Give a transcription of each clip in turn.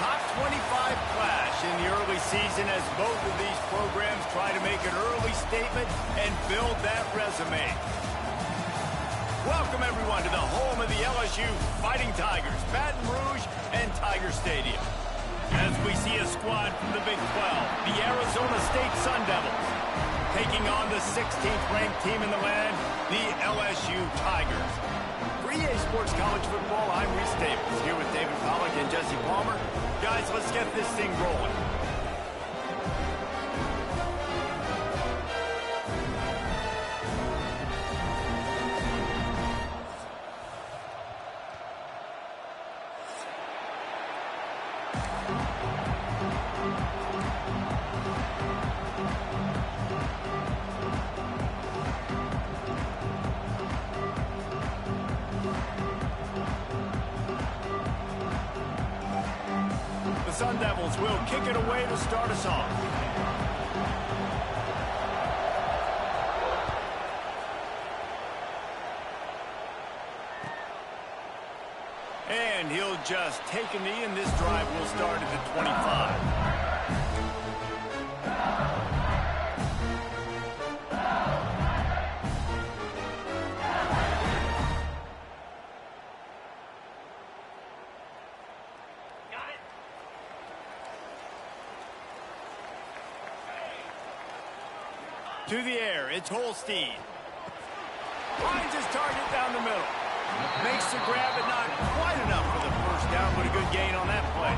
top 25 clash in the early season as both of these programs try to make an early statement and build that resume. Welcome, everyone, to the home of the LSU Fighting Tigers, Baton Rouge and Tiger Stadium. As we see a squad from the Big 12, the Arizona State Sun Devils, taking on the 16th ranked team in the land, the LSU Tigers. For EA Sports College Football, I'm Reese Davis, here with David Pollack and Jesse Palmer. Guys, let's get this thing rolling. The Sun Devils will kick it away to start us off. And he'll just take a knee, and this drive will start at the 25. To the air, it's Holstein. Finds his target down the middle. Makes the grab, but not quite enough for the first down, but a good gain on that play.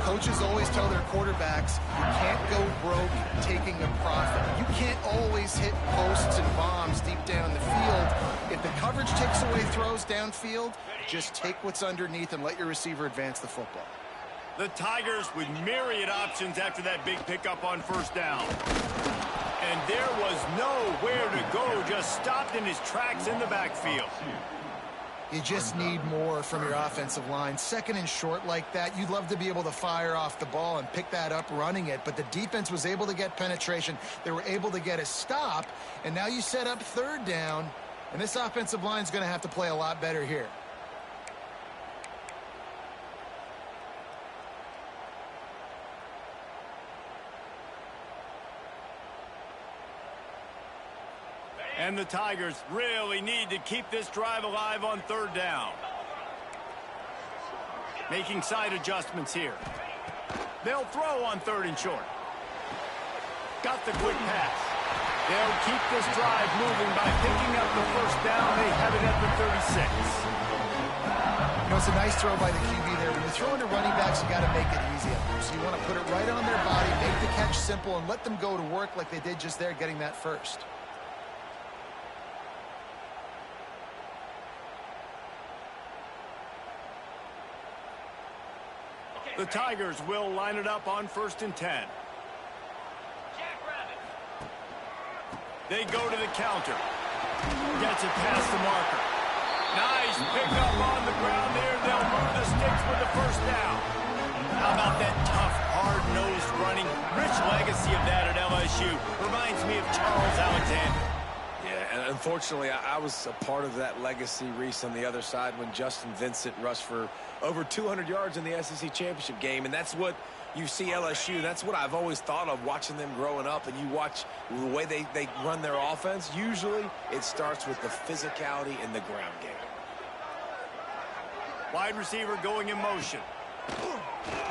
Coaches always tell their quarterbacks, you can't go broke taking a profit. You can't always hit posts and bombs deep down the field. If the coverage takes away throws downfield, just take what's underneath and let your receiver advance the football. The Tigers with myriad options after that big pickup on first down. And there was nowhere to go, just stopped in his tracks in the backfield. You just need more from your offensive line. Second and short like that, you'd love to be able to fire off the ball and pick that up running it, but the defense was able to get penetration. They were able to get a stop, and now you set up third down, and this offensive line is going to have to play a lot better here. And the Tigers really need to keep this drive alive on third down. Making side adjustments here. They'll throw on third and short. Got the quick pass. They'll keep this drive moving by picking up the first down. They have it at the 36. You know, it's a nice throw by the QB there. When you're throwing to running backs, you got to make it easy on them. So you want to put it right on their body, make the catch simple, and let them go to work like they did just there, getting that first. The Tigers will line it up on 1st and 10. They go to the counter. Gets it past the marker. Nice pickup on the ground there. They'll move the sticks with the first down. How about that tough, hard-nosed running? Rich legacy of that at LSU. Reminds me of Charles Alexander. Yeah, and unfortunately, I was a part of that legacy, Reese, on the other side when Justin Vincent rushed for over 200 yards in the SEC championship game, and that's what you see LSU. That's what I've always thought of watching them growing up, and you watch the way they run their offense. Usually, it starts with the physicality in the ground game. Wide receiver going in motion.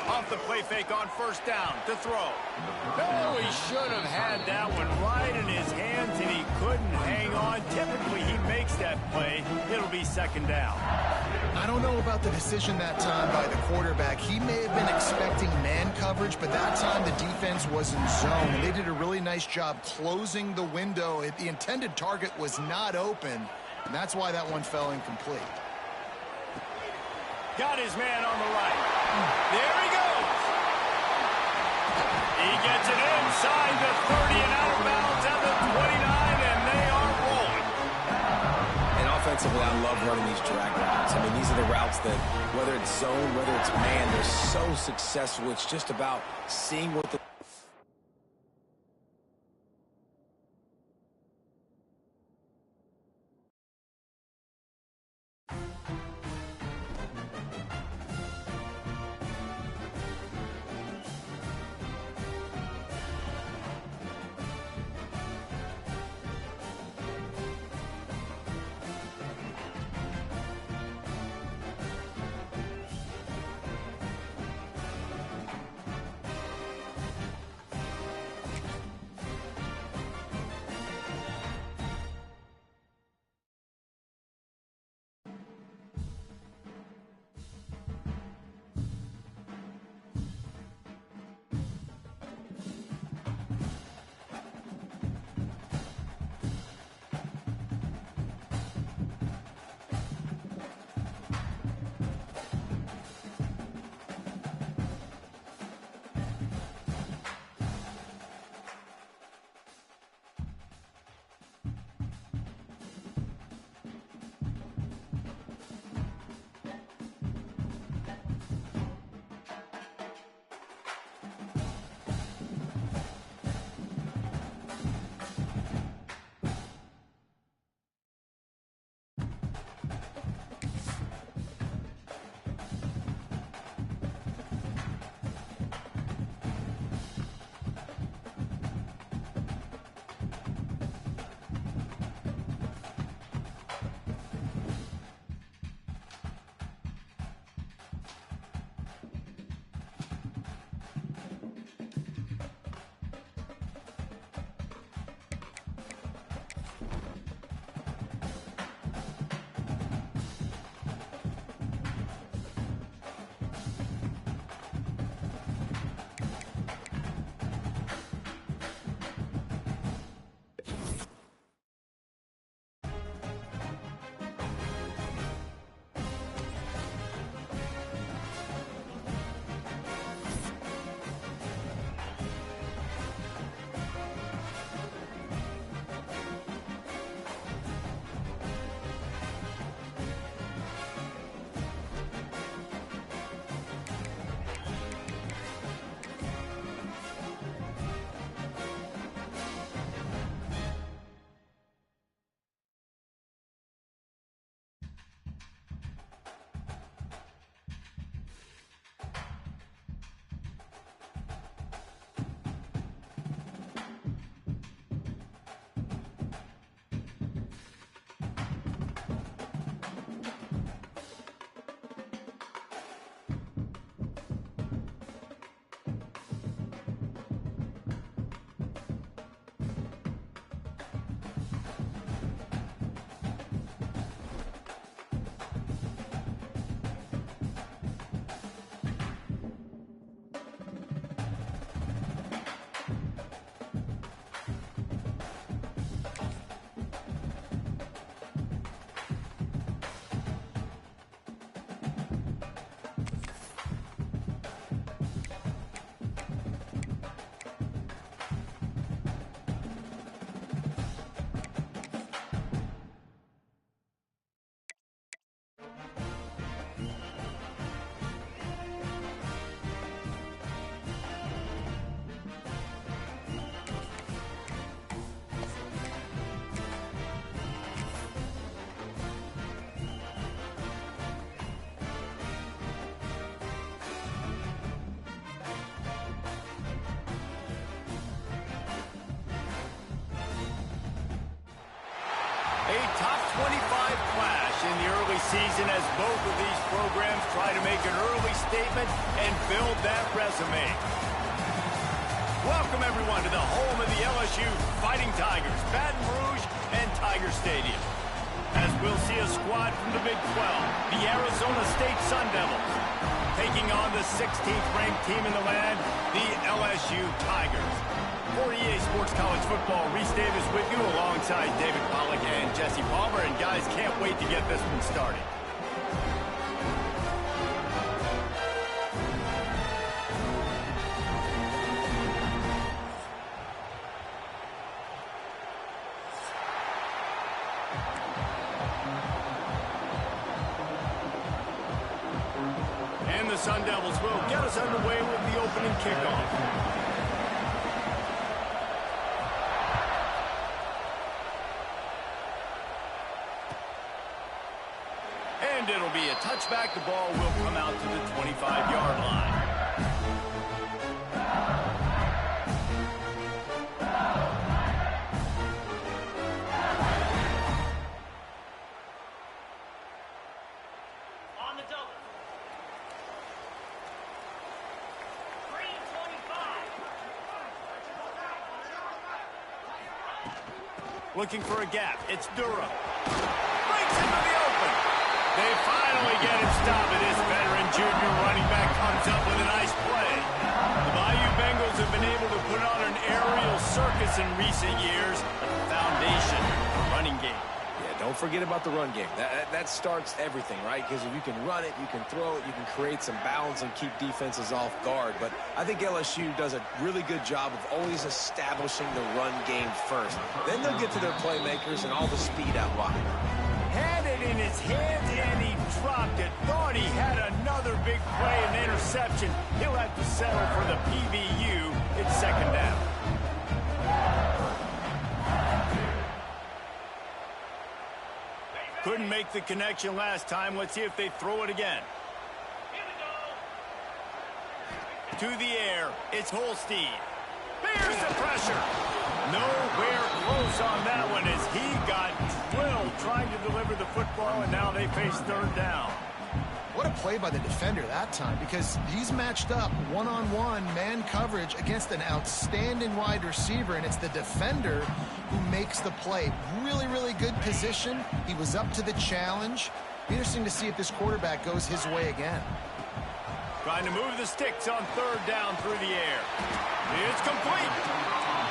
Off the play fake on first down to throw. Oh, he should have had that one right in his hands, and he couldn't hang on. Typically, he makes that play. It'll be second down. I don't know about the decision that time by the quarterback. He may have been expecting man coverage, but that time the defense was in zone. And they did a really nice job closing the window. The intended target was not open, and that's why that one fell incomplete. Got his man on the right. There he goes. He gets it inside the 30 and out of bounds at the 29, and they are rolling. And offensively, I love running these drag routes. I mean, these are the routes that, whether it's zone, whether it's man, they're so successful. It's just about seeing what the A top 25 clash in the early season as both of these programs try to make an early statement and build that resume. Welcome, everyone, to the home of the LSU Fighting Tigers, Baton Rouge and Tiger Stadium. As we'll see a squad from the Big 12, the Arizona State Sun Devils, taking on the 16th-ranked team in the land, the LSU Tigers. For EA Sports College Football, Reese Davis with you alongside David Pollack and Jesse Palmer. And guys, can't wait to get this one started. And the Sun Devils will get us underway with the opening kickoff. And it'll be a touchback. The ball will come out to the 25-yard line. On the double. 325. Looking for a gap. It's Durham. Breaks into the open. They finally get him stopped. This veteran junior running back comes up with a nice play. The Bayou Bengals have been able to put on an aerial circus in recent years, but the foundation, the running game. Yeah, don't forget about the run game. That starts everything, right? Because if you can run it, you can throw it, you can create some balance and keep defenses off guard. But I think LSU does a really good job of always establishing the run game first. Then they'll get to their playmakers and all the speed out wide. Had it in his hands and he dropped it. Thought he had another big play and interception. He'll have to settle for the PBU. It's second down. Couldn't make the connection last time. Let's see if they throw it again. To the air. It's Holstein. Bears the pressure. Nowhere close on that one as he got drilled trying to deliver the football, and now they face third down. What a play by the defender that time, because he's matched up one-on-one man coverage against an outstanding wide receiver, and it's the defender who makes the play. Really, really good position. He was up to the challenge. Be interesting to see if this quarterback goes his way again. Trying to move the sticks on third down through the air. It's complete.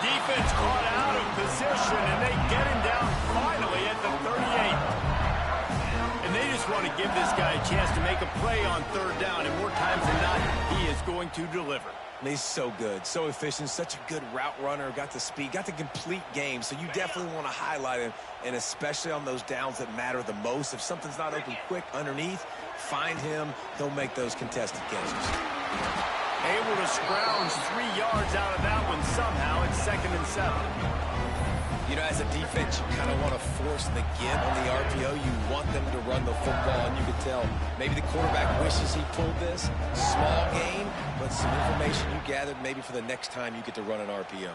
Defense caught out of position, and they get him down finally at the 38. And they just want to give this guy a chance to make a play on third down, and more times than not, he is going to deliver. He's so good, so efficient, such a good route runner, got the speed, got the complete game, so you definitely want to highlight him, and especially on those downs that matter the most. If something's not open quick underneath, find him, he'll make those contested catches. Able to scrounge 3 yards out of that one somehow. It's 2nd and 7. You know, as a defense, you kind of want to force the get on the RPO. You want them to run the football, and you can tell maybe the quarterback wishes he pulled this. Small game, but some information you gathered maybe for the next time you get to run an RPO.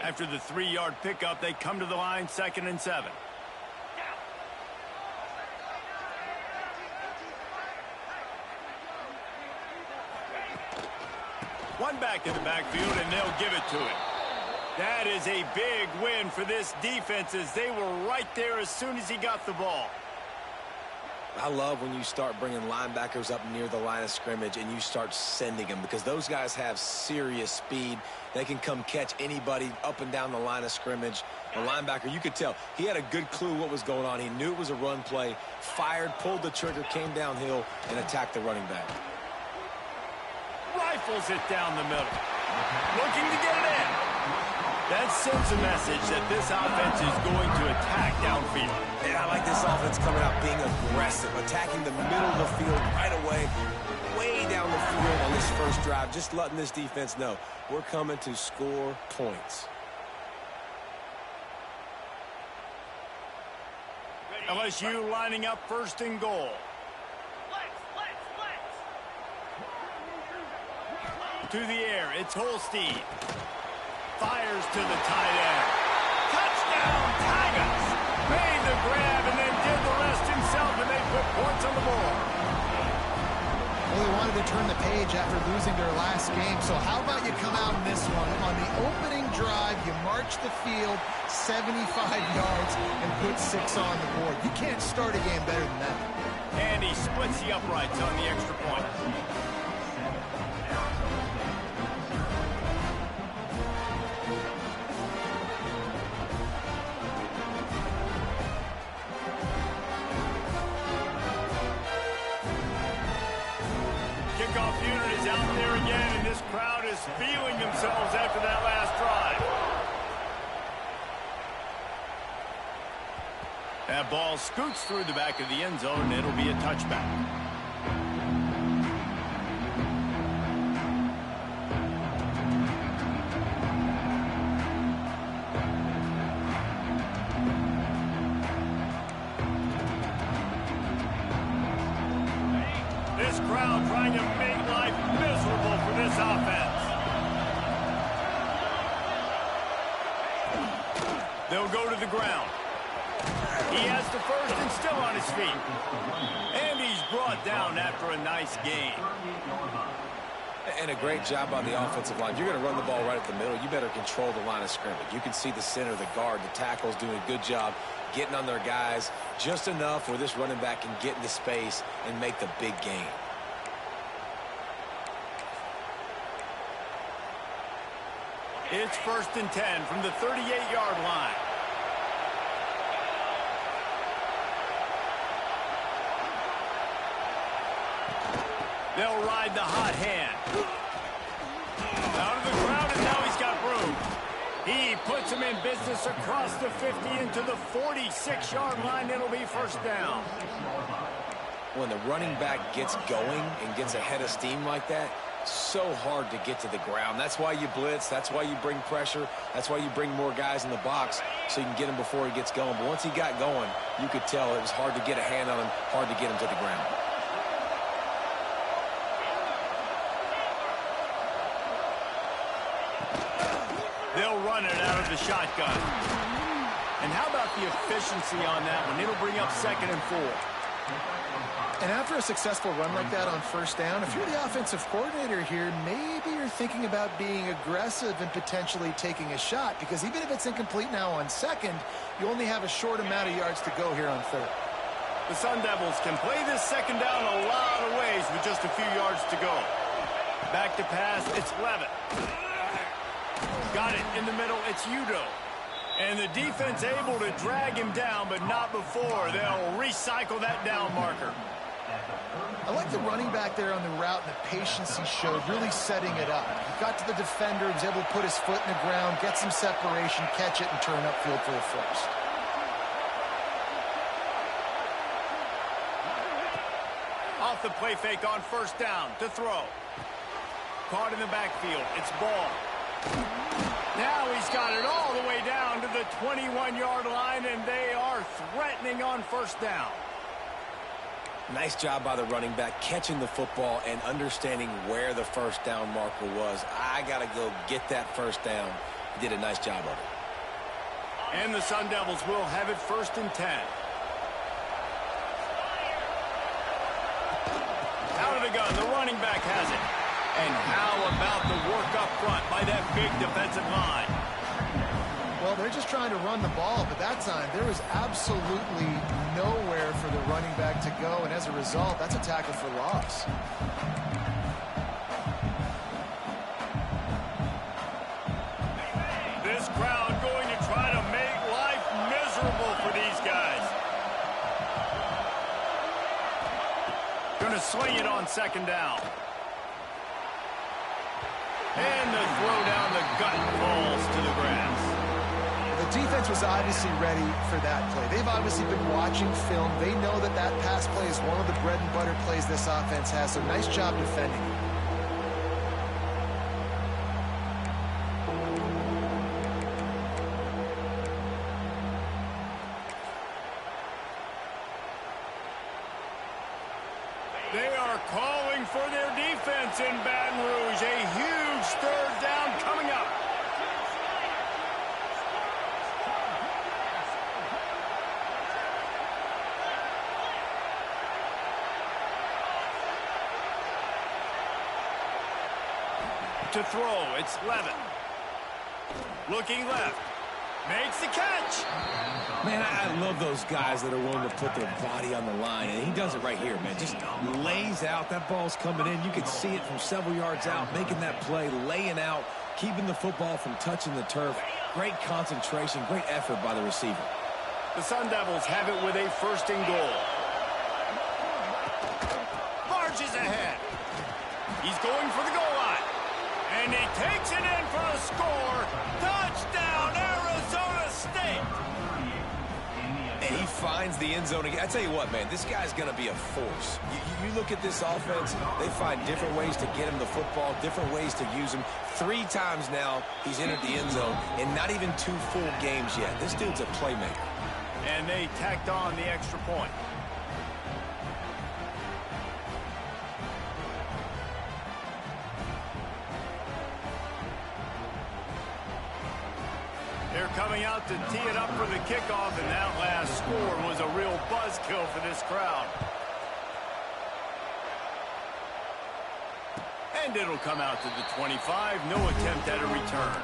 After the 3-yard pickup, they come to the line, 2nd and 7. One back in the backfield, and they'll give it to him. That is a big win for this defense as they were right there as soon as he got the ball. I love when you start bringing linebackers up near the line of scrimmage and you start sending them, because those guys have serious speed. They can come catch anybody up and down the line of scrimmage. The linebacker, you could tell, he had a good clue what was going on. He knew it was a run play, fired, pulled the trigger, came downhill, and attacked the running back. Rifles it down the middle. Looking to get it in. That sends a message that this offense is going to attack downfield. And I like this offense coming out being aggressive, attacking the middle of the field right away, way down the field on this first drive, just letting this defense know we're coming to score points. LSU lining up 1st and goal. To the air, it's Holstein. Fires to the tight end. Touchdown! Well, they wanted to turn the page after losing their last game, so how about you come out in this one? On the opening drive, you march the field 75 yards and put 6 on the board. You can't start a game better than that. And he splits the uprights on the extra point. Kickoff unit is out there again, and this crowd is feeling themselves after that last drive. That ball scoots through the back of the end zone, and it'll be a touchback. This crowd trying to make life miserable for this offense. They'll go to the ground. He has the first and still on his feet. And he's brought down after a nice gain. And a great job on the offensive line. You're going to run the ball right at the middle. You better control the line of scrimmage. You can see the center, the guard, the tackles doing a good job getting on their guys just enough where this running back can get into space and make the big gain. It's 1st and 10 from the 38-yard line. They'll ride the hot hand. Out of the crowd, and now he's got room. He puts him in business across the 50 into the 46-yard line. It'll be 1st down. When the running back gets going and gets ahead of steam like that, so hard to get to the ground. That's why you blitz. That's why you bring pressure. That's why you bring more guys in the box so you can get him before he gets going. But once he got going, you could tell it was hard to get a hand on him, hard to get him to the ground. They'll run it out of the shotgun. And how about the efficiency on that one? It'll bring up 2nd and 4. And after a successful run like that on 1st down, if you're the offensive coordinator here, maybe you're thinking about being aggressive and potentially taking a shot, because even if it's incomplete now on 2nd, you only have a short amount of yards to go here on 3rd. The Sun Devils can play this 2nd down a lot of ways with just a few yards to go. Back to pass, it's Levitt. Got it in the middle, it's Udo. And the defense able to drag him down, but not before. They'll recycle that down marker. I like the running back there on the route and the patience he showed, really setting it up. He got to the defender, was able to put his foot in the ground, get some separation, catch it, and turn upfield for the 1st. Off the play fake on 1st down to throw. Caught in the backfield, it's Ball. Now he's got it all the way down to the 21-yard line, and they are threatening on 1st down. Nice job by the running back, catching the football and understanding where the 1st down marker was. I got to go get that 1st down. He did a nice job of it. And the Sun Devils will have it 1st and 10. Out of the gun, the running back has it. And how about the work up front by that big defensive line? Well, they're just trying to run the ball, but that time there was absolutely nowhere for the running back to go, and as a result, that's a tackle for loss. This crowd going to try to make life miserable for these guys. Going to swing it on 2nd down. And the throw down the gut falls to the grass. The defense was obviously ready for that play. They've obviously been watching film. They know that that pass play is one of the bread and butter plays this offense has, so nice job defending. They are calling for their defense in Baton Rouge. A huge 3rd down coming up. to throw. It's Levin. Looking left. Makes the catch. Man, I love those guys that are willing to put their body on the line, and he does it right here, man. Just lays out. That ball's coming in. You can see it from several yards out, making that play, laying out, keeping the football from touching the turf. Great concentration, great effort by the receiver. The Sun Devils have it with a 1st and goal. Marches ahead. He's going for the goal line. And he takes it in for a score. Touchdown, Arizona State. And he finds the end zone again. I tell you what, man, this guy's going to be a force. You look at this offense, they find different ways to get him the football, different ways to use him. 3 times now he's entered the end zone, and not even 2 full games yet. This dude's a playmaker. And they tacked on the extra point. They're coming out to tee it up for the kickoff, and that last score was a real buzzkill for this crowd. And it'll come out to the 25. No attempt at a return.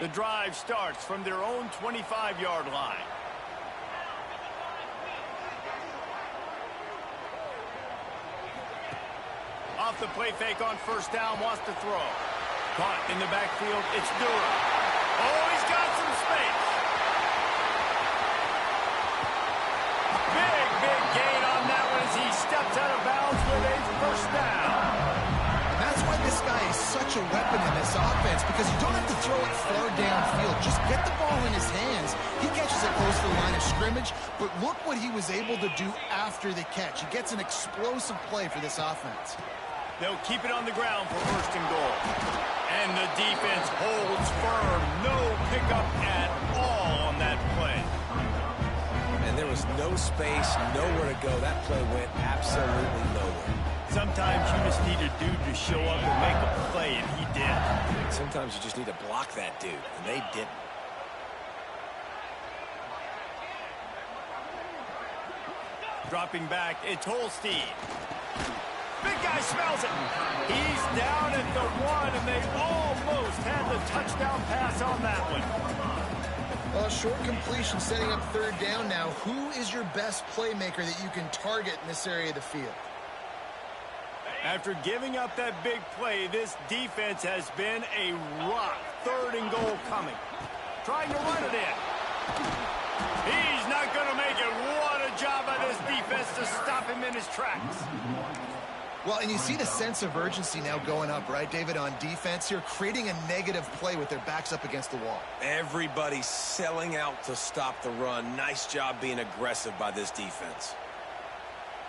The drive starts from their own 25-yard line. Off the play fake on 1st down, wants to throw. Caught in the backfield, it's Durham. Oh, he's got some space. Big gain on that one as he steps out of bounds with a 1st down. And that's why this guy is such a weapon in this offense, because you don't have to throw it far downfield. Just get the ball in his hands. He catches it close to the line of scrimmage, but look what he was able to do after the catch. He gets an explosive play for this offense. They'll keep it on the ground for 1st and goal. And the defense holds firm. No pickup at all on that play. And there was no space, nowhere to go. That play went absolutely nowhere. Sometimes you just need a dude to show up and make a play, and he did. Sometimes you just need to block that dude, and they didn't. Dropping back, it's Holstein. Big guy smells it. He's down at the 1, and they almost had the touchdown pass on that one. Well, short completion setting up 3rd down now. Who is your best playmaker that you can target in this area of the field? After giving up that big play, this defense has been a rock. 3rd and goal coming. Trying to run it in. He's not going to make it. What a job by this defense to stop him in his tracks. Well, and you see the sense of urgency now going up, right, David, on defense here, creating a negative play with their backs up against the wall. Everybody's selling out to stop the run. Nice job being aggressive by this defense.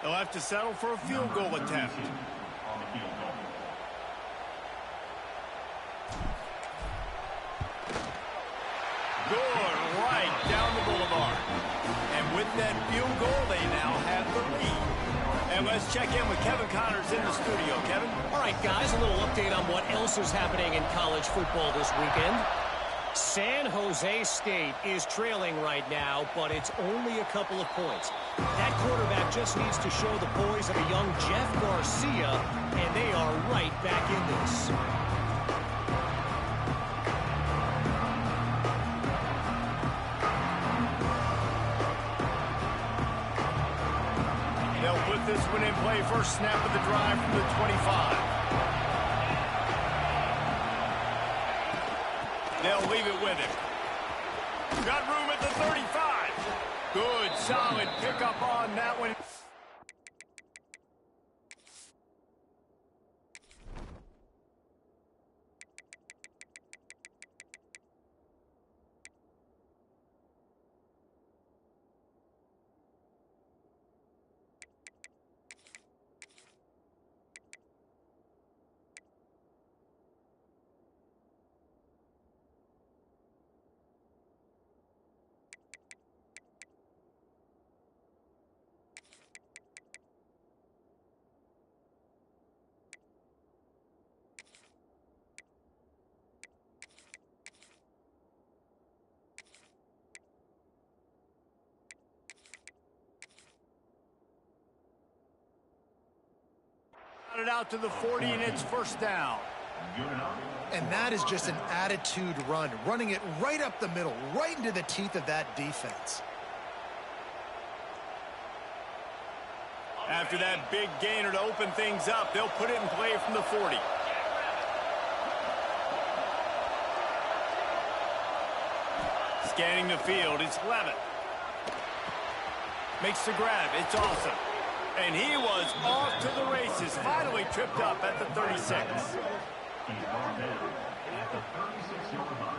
They'll have to settle for a field goal attempt. Good, right down the boulevard. And with that field goal, they now have the lead. And let's check in with Kevin Connors in the studio. Kevin? All right, guys, a little update on what else is happening in college football this weekend. San Jose State is trailing right now, but it's only a couple of points. That quarterback just needs to show the poise of a young Jeff Garcia, and they are right back in this. They'll put this one in play. First snap of the drive from the 25. They'll leave it with him. Got room at the 35. Good, solid pickup on that one. it out to the 40, and it's first down. And that is just an attitude run, running it right up the middle, right into the teeth of that defense. After that big gainer to open things up, they'll put it in play from the 40. Scanning the field, it's Levitt. Makes the grab, it's awesome. And he was off to the races, finally tripped up at the 36. He's brought down at the 36-yard line.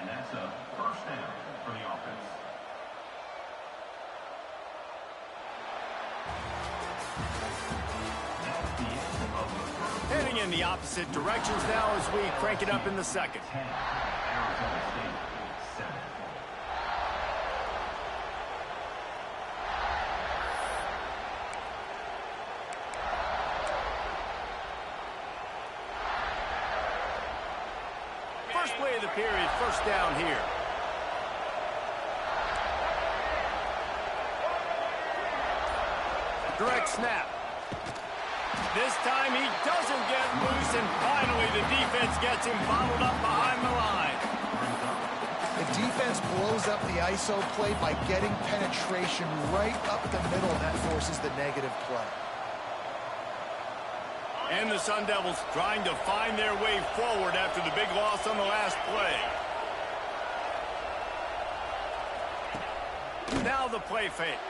And that's a first down for the offense. That's the end of the first. Heading in the opposite directions now as we crank it up in the second. 10, Arizona State 7. First play of the period, first down here. Direct snap. This time he doesn't get loose, and finally the defense gets him bottled up behind the line. The defense blows up the ISO play by getting penetration right up the middle, and that forces the negative play. And the Sun Devils trying to find their way forward after the big loss on the last play. Now the play fake.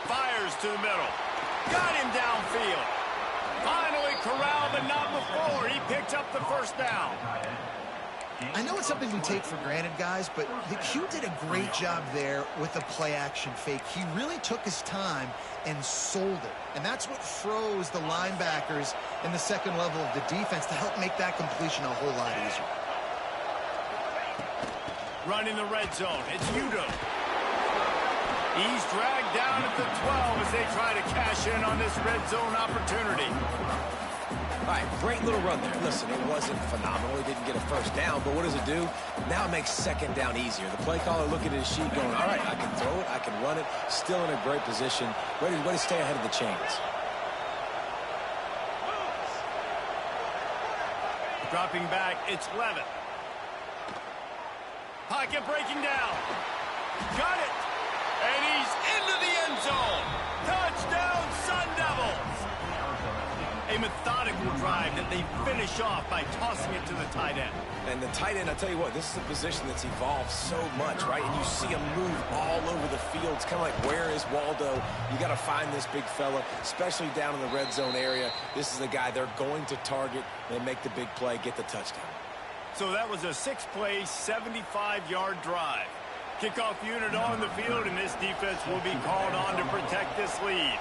Fires to the middle. Got him downfield. Finally corralled, but not before. He picked up the first down. I know it's something we take for granted, guys, but the Q did a great job there with the play-action fake. He really took his time and sold it. And that's what froze the linebackers in the second level of the defense to help make that completion a whole lot easier. Run in the red zone. It's Udo. He's dragged down at the 12 as they try to cash in on this red zone opportunity. All right, great little run there. Listen, it wasn't phenomenal. He didn't get a first down, but what does it do? Now it makes second down easier. The play caller looking at his sheet going, all right, I can throw it, I can run it, still in a great position, ready to stay ahead of the chains. Dropping back, it's Levitt. Pocket breaking down. Got it. And he's into the end zone. Touchdown, Sun Devils. A methodical drive that they finish off by tossing it to the tight end. And the tight end, I'll tell you what, this is a position that's evolved so much, right? And you see him move all over the field. It's kind of like, where is Waldo? You got to find this big fella, especially down in the red zone area. This is the guy they're going to target and make the big play, get the touchdown. So that was a 6-play, 75-yard drive. Kickoff unit on the field, and this defense will be called on to protect this lead.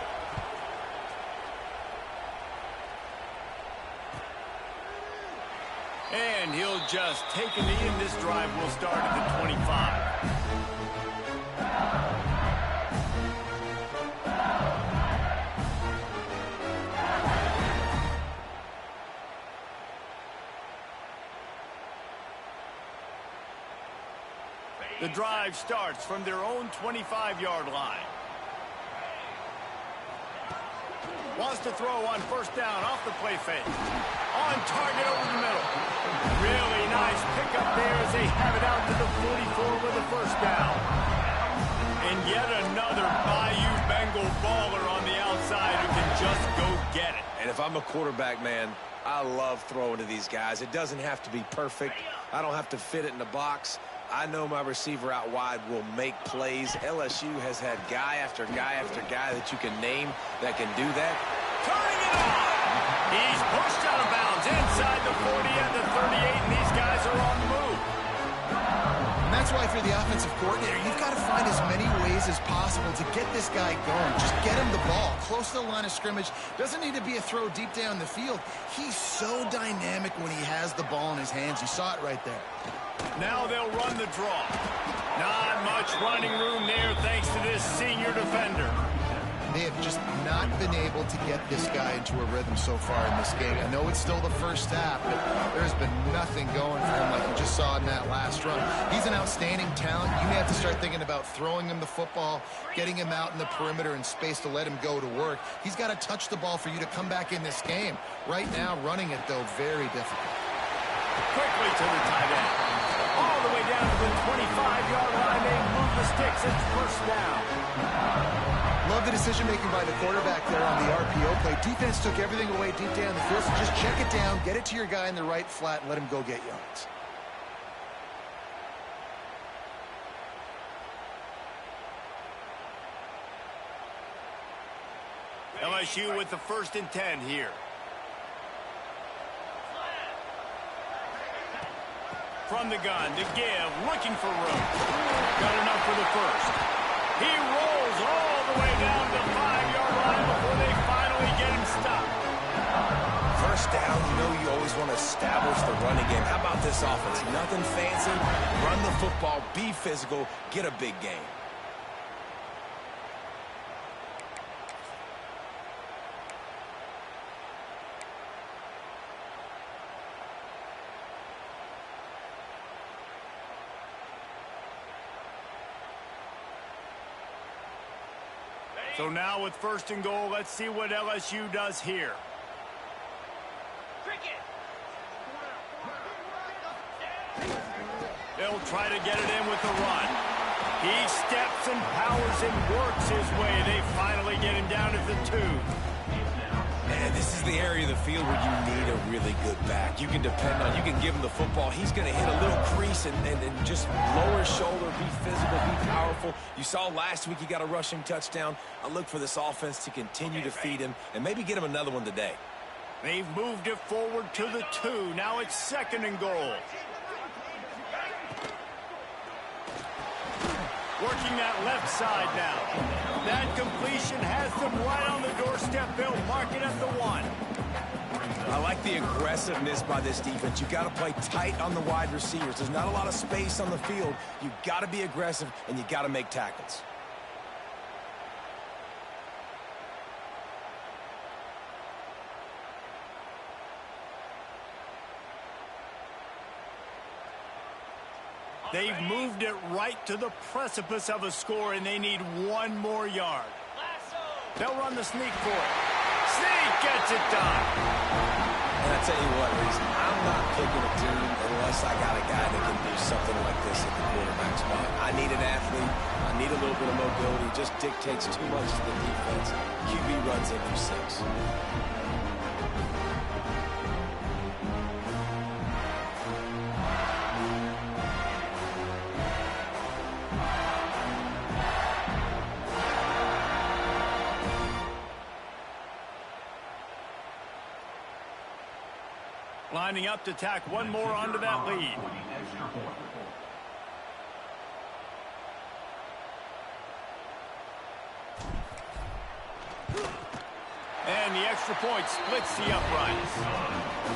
And he'll just take a knee, and this drive will start at the 25. The drive starts from their own 25-yard line. Wants to throw on first down off the play fake. On target over the middle. Really nice pickup there as they have it out to the 44 with a first down. And yet another Bayou Bengal baller on the outside who can just go get it. And if I'm a quarterback, man, I love throwing to these guys. It doesn't have to be perfect. I don't have to fit it in the box. I know my receiver out wide will make plays. LSU has had guy after guy after guy that you can name that can do that. Turning it on. He's pushed out of bounds inside the 40 and the 38, and these guys are on the move. And that's why if you're the offensive coordinator, you've got to find as many ways as possible to get this guy going. Just get him the ball close to the line of scrimmage. Doesn't need to be a throw deep down the field. He's so dynamic when he has the ball in his hands. You saw it right there. Now they'll run the draw. Not much running room there thanks to this senior defender. They have just not been able to get this guy into a rhythm so far in this game. I know it's still the first half, but there's been nothing going for him like you just saw in that last run. He's an outstanding talent. You may have to start thinking about throwing him the football, getting him out in the perimeter in space to let him go to work. He's got to touch the ball for you to come back in this game. Right now, running it, though, very difficult. Quickly to the tight end. All the way down to the 25-yard line. They move the sticks. It's first down. Love the decision-making by the quarterback there on the RPO play. Defense took everything away deep down the field, so just check it down, get it to your guy in the right flat, and let him go get yards. LSU with the 1st and 10 here. From the gun to give, looking for room. Got enough for the first. He rolls all the way down to the 5-yard line before they finally get him stopped. First down, you know you always want to establish the running game. How about this offense? Nothing fancy. Run the football, be physical, get a big game. So now with 1st and goal, let's see what LSU does here. They'll try to get it in with the run. He steps and powers and works his way. They finally get him down at the 2. And this is the area of the field where you need a really good back. You can depend on, you can give him the football. He's going to hit a little crease and just lower his shoulder, be physical, be powerful. You saw last week he got a rushing touchdown. I look for this offense to continue to feed him and maybe get him another one today. They've moved it forward to the 2. Now it's 2nd and goal. Working that left side now. That completion has them right on the doorstep. They'll mark it at the 1. I like the aggressiveness by this defense. You got to play tight on the wide receivers. There's not a lot of space on the field. You got to be aggressive and you got to make tackles. They've moved it right to the precipice of a score, and they need 1 more yard. They'll run the sneak for it. Sneak gets it done. And I tell you what, Reese, I'm not picking a team unless I got a guy that can do something like this at the quarterback spot. I need an athlete. I need a little bit of mobility. It just dictates too much to the defense. QB runs in for 6. Lining up to tack 1 more onto that lead. And the extra point splits the uprights.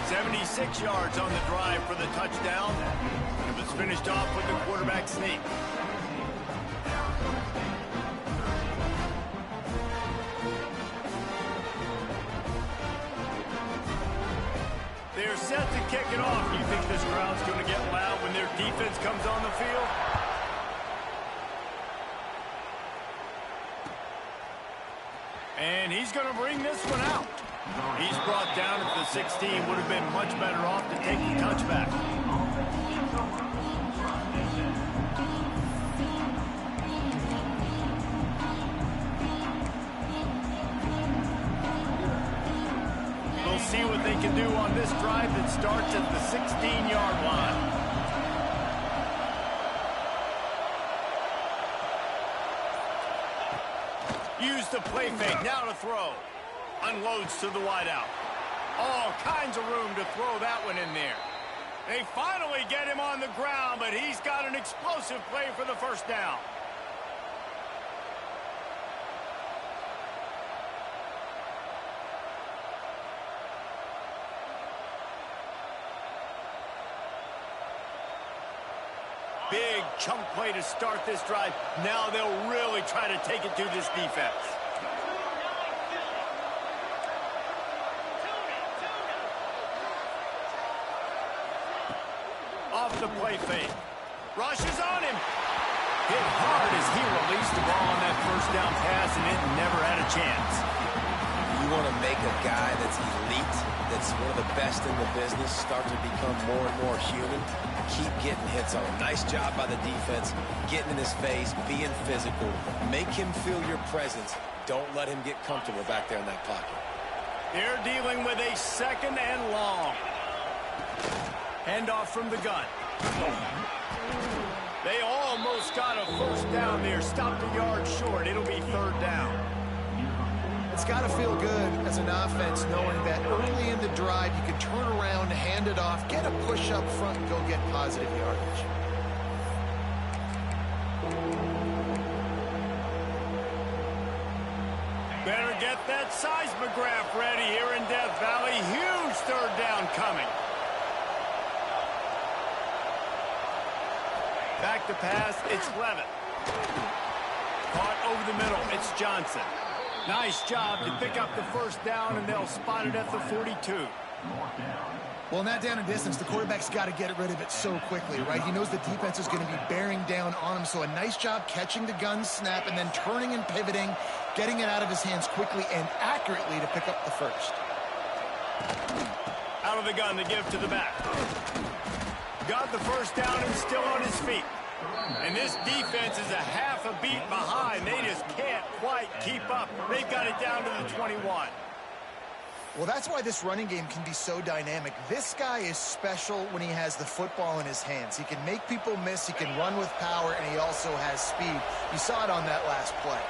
76 yards on the drive for the touchdown. It was finished off with the quarterback sneak. They're set to kick it off. You think this crowd's going to get loud when their defense comes on the field? And he's going to bring this one out. He's brought down at the 16. Would have been much better off to take the touchback. See what they can do on this drive that starts at the 16-yard line. Use the play fake. Now to throw. Unloads to the wideout. All kinds of room to throw that one in there. They finally get him on the ground, but he's got an explosive play for the first down. Big chunk play to start this drive. Now they'll really try to take it to this defense. Off the play fake. Rushes on him. Hit hard as he released the ball on that first down pass, and it never had a chance. You want to make a guy that's elite, that's one of the best in the business, start to become more and more human. Keep getting hits on him. Nice job by the defense, getting in his face, being physical. Make him feel your presence. Don't let him get comfortable back there in that pocket. They're dealing with a second and long. Handoff from the gun. They almost got a first down there. Stopped a yard short. It'll be third down. It's got to feel good as an offense knowing that early in the drive you can turn around, hand it off, get a push up front, and go get positive yardage. Better get that seismograph ready here in Death Valley. Huge third down coming. Back to pass, it's Levitt. Caught over the middle, it's Johnson. Nice job to pick up the first down, and they'll spot it at the 42. Well, in that down and distance, the quarterback's got to get rid of it so quickly, right? He knows the defense is going to be bearing down on him, so a nice job catching the gun snap and then turning and pivoting, getting it out of his hands quickly and accurately to pick up the first. Out of the gun to give to the back. Got the first down and still on his feet. And this defense is a half a beat behind. They just can't quite keep up. They've got it down to the 21. Well, that's why this running game can be so dynamic. This guy is special when he has the football in his hands. He can make people miss, he can run with power, and he also has speed. You saw it on that last play.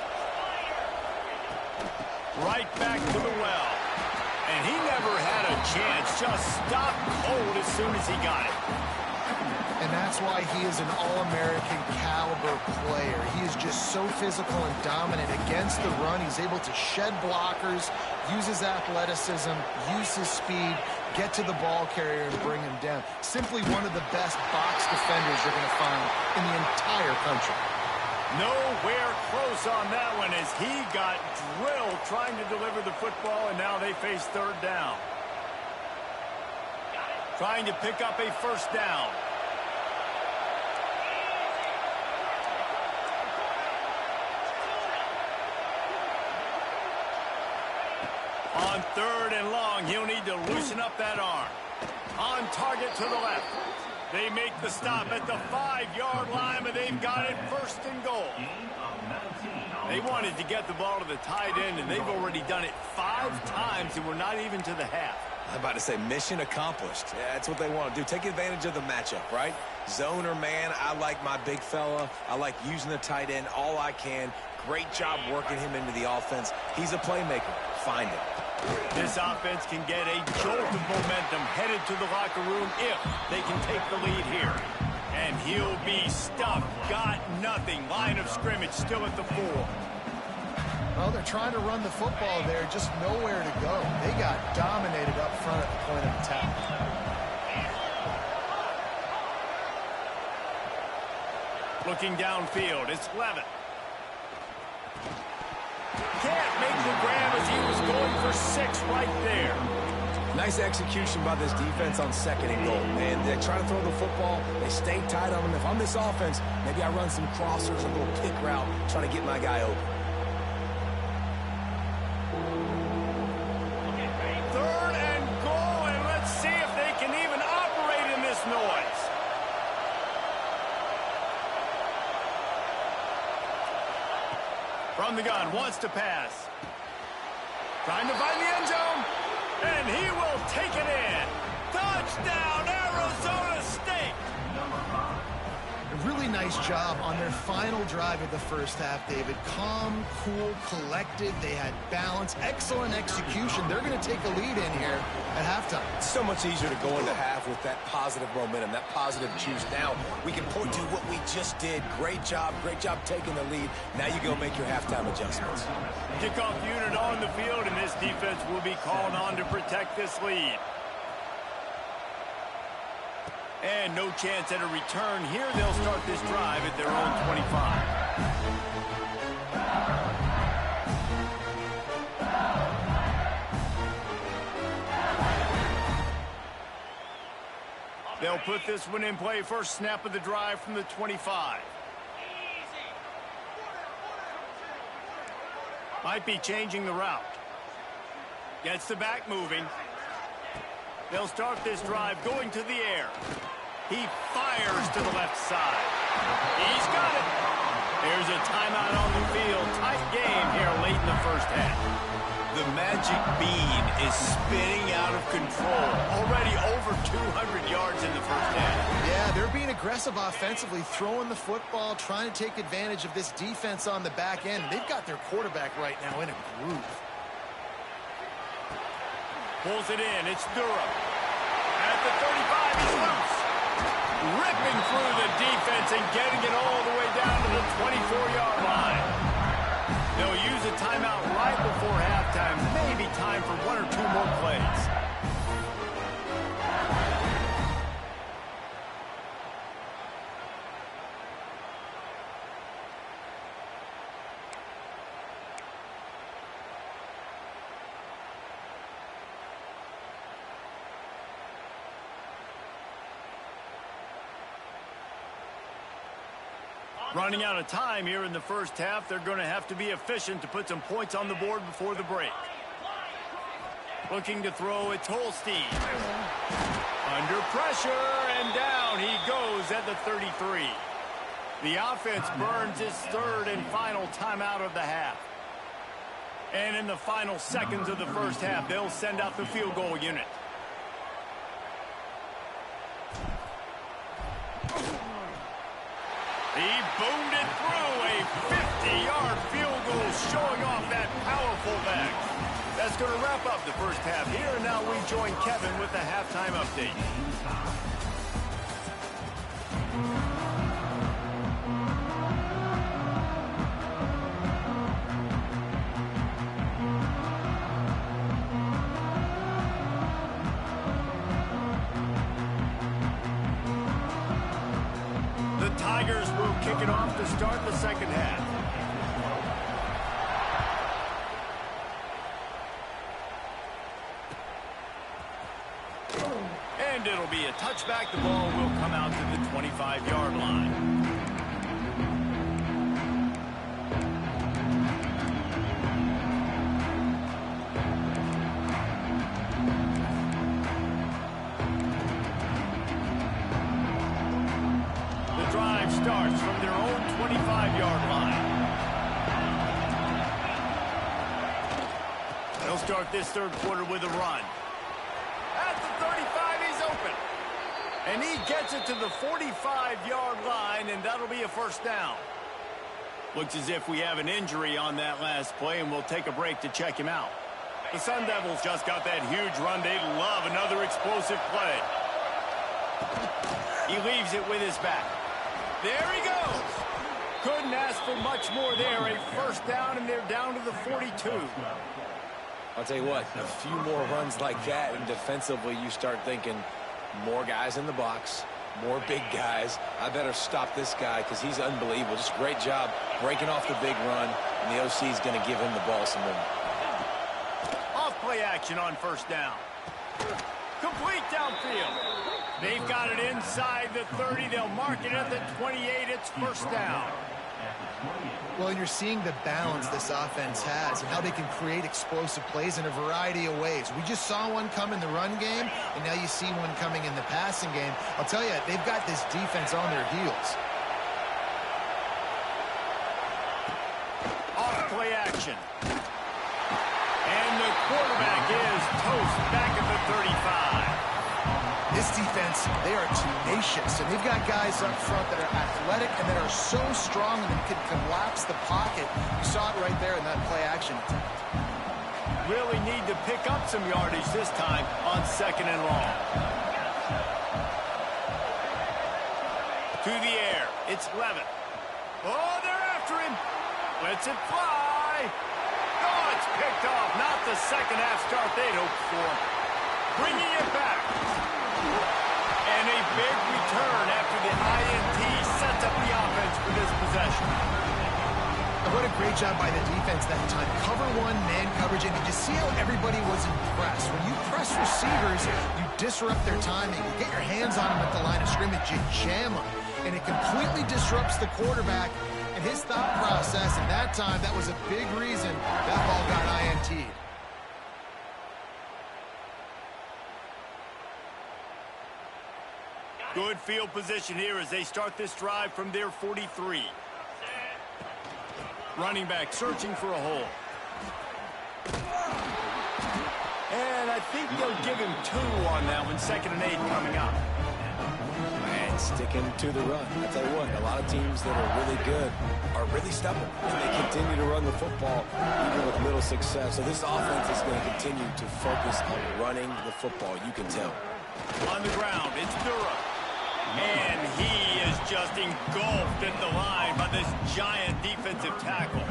Right back to the well. And he never had a chance. Just stopped cold as soon as he got it. And that's why he is an All-American caliber player. He is just so physical and dominant against the run. He's able to shed blockers, use his athleticism, use his speed, get to the ball carrier and bring him down. Simply one of the best box defenders you're going to find in the entire country. Nowhere close on that one as he got drilled trying to deliver the football, and now they face third down. Trying to pick up a first down. On third and long, he'll need to loosen up that arm. On target to the left. They make the stop at the 5-yard line, but they've got it first and goal. They wanted to get the ball to the tight end, and they've already done it 5 times, and we're not even to the half. I'm about to say mission accomplished. Yeah, that's what they want to do. Take advantage of the matchup, right? Zone or man, I like my big fella. I like using the tight end all I can. Great job working him into the offense. He's a playmaker. Find him. This offense can get a jolt of momentum headed to the locker room if they can take the lead here. And he'll be stuffed. Got nothing. Line of scrimmage still at the 4. Well, they're trying to run the football there, just nowhere to go. They got dominated up front at the point of attack. Looking downfield, it's Levitt. Can't make the grab as he was going for 6 right there. Nice execution by this defense on second and goal. And they try to throw the football. They stay tight on him. If I'm this offense, maybe I run some crossers, a little kick route, try to get my guy open. Third and goal, and let's see if they can even operate in this noise. From the gun, wants to pass. Trying to find the end zone, and he will take it in. Touchdown, Arizona State! A really nice nice job on their final drive of the first half, David. Calm, cool, collected. They had balance, excellent execution. They're going to take a lead in here at halftime. It's so much easier to go into half with that positive momentum, that positive juice. Now we can point to what we just did. Great job taking the lead. Now you go make your halftime adjustments. Kickoff unit on the field, and this defense will be called on to protect this lead. And no chance at a return here. They'll start this drive at their own 25. They'll put this one in play. First snap of the drive from the 25. Might be changing the route. Gets the back moving. They'll start this drive going to the air. He fires to the left side. He's got it. There's a timeout on the field. Tight game here late in the first half. The magic bean is spinning out of control. Already over 200 yards in the first half. Yeah, they're being aggressive offensively, throwing the football, trying to take advantage of this defense on the back end. They've got their quarterback right now in a groove. Pulls it in. It's Durham. At the 35, he's loose. Ripping through the defense and getting it all the way down to the 24-yard line. They'll use a timeout right before halftime. Maybe time for one or two more plays. Running out of time here in the first half. They're going to have to be efficient to put some points on the board before the break. Looking to throw, it's Holstein. Under pressure, and down he goes at the 33. The offense burns its third and final timeout of the half. And in the final seconds of the first half, they'll send out the field goal unit. He boomed it through. A 50-yard field goal showing off that powerful back. That's going to wrap up the first half here. And now we join Kevin with the halftime update. Tigers will kick it off to start the second half. And it'll be a touchback. The ball will come out to the 25-yard line. Starts from their own 25-yard line. They'll start this third quarter with a run. At the 35, he's open. And he gets it to the 45-yard line, and that'll be a first down. Looks as if we have an injury on that last play, and we'll take a break to check him out. The Sun Devils just got that huge run. They love another explosive play. He leaves it with his back. There he goes. Couldn't ask for much more there. A first down, and they're down to the 42. I'll tell you what, a few more runs like that, and defensively you start thinking more guys in the box, more big guys. I better stop this guy because he's unbelievable. Just great job breaking off the big run, and the OC is going to give him the ball some more. Off play action on first down. Complete downfield. They've got it inside the 30. They'll mark it at the 28. It's first down. Well, and you're seeing the balance this offense has and how they can create explosive plays in a variety of ways. We just saw one come in the run game, and now you see one coming in the passing game. I'll tell you, they've got this defense on their heels. Off play action. And the quarterback is toast back at the 35. This defense, they are tenacious, and they've got guys up front that are athletic and that are so strong and can collapse the pocket. You saw it right there in that play action. Really need to pick up some yardage this time on 2nd and long. To the air, it's Levitt. Oh, they're after him. Lets it fly. Oh, it's picked off. Not the second half start they'd hoped for. Bringing it back. And a big return after the INT sets up the offense for this possession. What a great job by the defense that time. Cover one, man coverage, and did you see how everybody was impressed? When you press receivers, you disrupt their timing. You get your hands on them at the line of scrimmage, you jam them, and it completely disrupts the quarterback and his thought process, and that time, that was a big reason that ball got INT'd. Good field position here as they start this drive from their 43. Running back searching for a hole. And I think they'll give him 2 on that one. 2nd and 8 coming up. And sticking to the run. I tell you what, a lot of teams that are really good are really stubborn. And they continue to run the football even with little success. So this offense is going to continue to focus on running the football. You can tell. On the ground, it's Durham. And he is just engulfed at the line by this giant defensive tackle.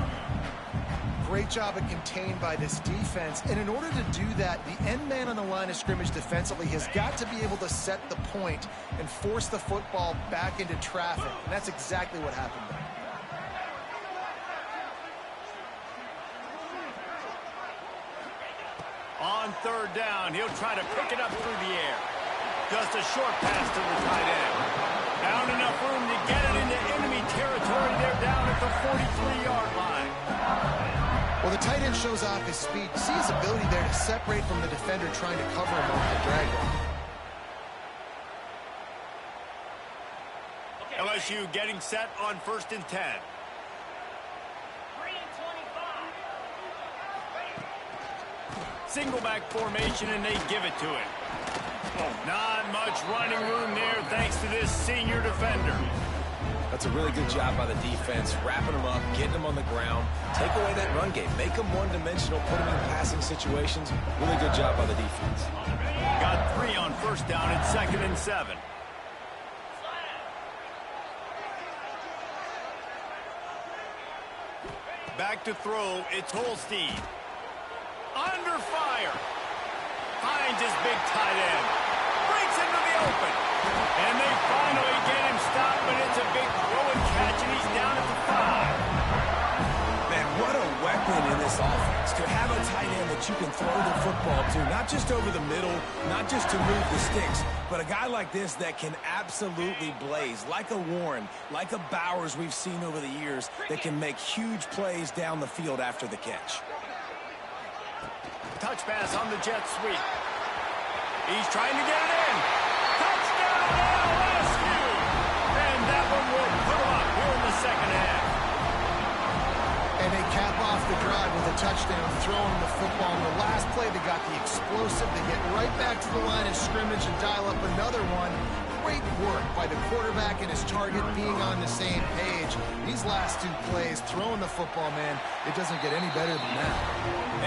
Great job at contained by this defense. And in order to do that, the end man on the line of scrimmage defensively has got to be able to set the point and force the football back into traffic. And that's exactly what happened there. On 3rd down, he'll try to pick it up through the air. Just a short pass to the tight end. Found enough room to get it into enemy territory. They're down at the 43-yard line. Well, the tight end shows off his speed. You see his ability there to separate from the defender trying to cover him off the drag route. LSU getting set on 1st and 10. Single back formation, and they give it to him. Not much running room there thanks to this senior defender. That's a really good job by the defense, wrapping them up, getting them on the ground, take away that run game, make them one-dimensional, put them in passing situations. Really good job by the defense. Got 3 on 1st down and 2nd and 7. Back to throw, it's Holstein. Under fire. Finds his big tight end. Breaks into the open. And they finally get him stopped, but it's a big throw and catch, and he's down at the 5. Man, what a weapon in this offense to have a tight end that you can throw the football to, not just over the middle, not just to move the sticks, but a guy like this that can absolutely blaze, like a Warren, like a Bowers we've seen over the years, that can make huge plays down the field after the catch. Touch pass on the jet sweep. He's trying to get it in. Touchdown, LSU! And that one will put him up here in the 2nd half. And they cap off the drive with a touchdown, throwing the football. In the last play, they got the explosive. They get right back to the line of scrimmage and dial up another one. Great work by the quarterback and his target being on the same page. These last 2 plays, throwing the football, man, it doesn't get any better than that.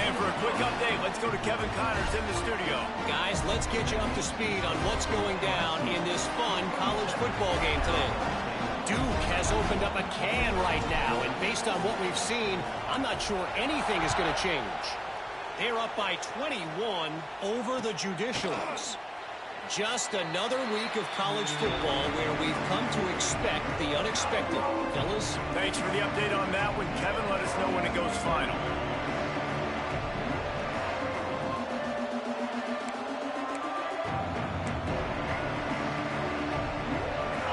And for a quick update, let's go to Kevin Connors in the studio. Guys, let's get you up to speed on what's going down in this fun college football game today. Duke has opened up a can right now, and based on what we've seen, I'm not sure anything is going to change. They're up by 21 over the Judicials. Just another week of college football where we've come to expect the unexpected. Fellas? Thanks for the update on that one, Kevin. Let us know when it goes final.